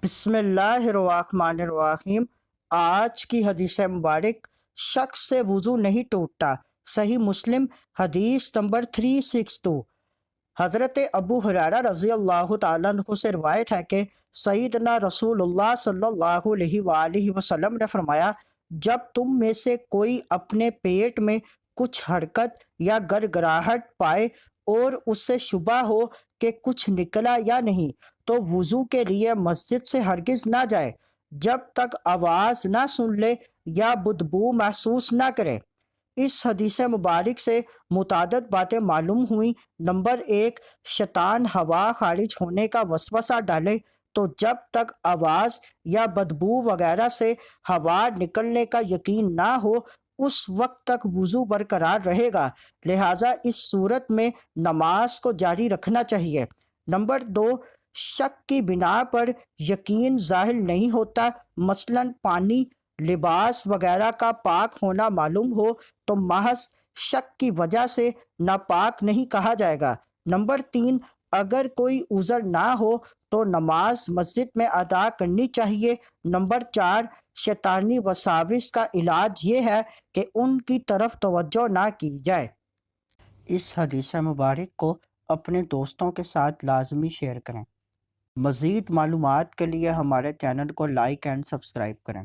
بسم اللہ الرحمن الرحیم۔ آج کی حدیث مبارک، شک سے وضو نہیں ٹوٹتا۔ صحیح مسلم حدیث نمبر 362۔ حضرت ابو ہریرہ رضی اللہ تعالیٰ عنہ سے روایت ہے کہ سیدنا رسول اللہ صلی اللہ علیہ وآلہ وسلم نے فرمایا، جب تم میں سے کوئی اپنے پیٹ میں کچھ حرکت یا گڑگڑاہٹ پائے اور اس سے شبہ ہو کہ کچھ نکلا یا نہیں، تو وضو کے لیے مسجد سے ہرگز نہ جائے جب تک آواز نہ سن لے یا بدبو محسوس نہ کرے۔ اس حدیث مبارک سے متعدد باتیں معلوم ہوئیں۔ نمبر 1، شیطان ہوا خارج ہونے کا وسوسہ ڈالے تو جب تک آواز یا بدبو وغیرہ سے ہوا نکلنے کا یقین نہ ہو اس وقت تک وضو برقرار رہے گا، لہٰذا اس صورت میں نماز کو جاری رکھنا چاہیے۔ نمبر 2، شک کی بنا پر یقین ظاہر نہیں ہوتا، مثلاً پانی، لباس وغیرہ کا پاک ہونا معلوم ہو تو محض شک کی وجہ سے ناپاک نہیں کہا جائے گا۔ نمبر 3، اگر کوئی عذر نہ ہو تو نماز مسجد میں ادا کرنی چاہیے۔ نمبر 4، شیطانی وساوس کا علاج یہ ہے کہ ان کی طرف توجہ نہ کی جائے۔ اس حدیث مبارک کو اپنے دوستوں کے ساتھ لازمی شیئر کریں۔ مزید معلومات کے لیے ہمارے چینل کو لائک اینڈ سبسکرائب کریں۔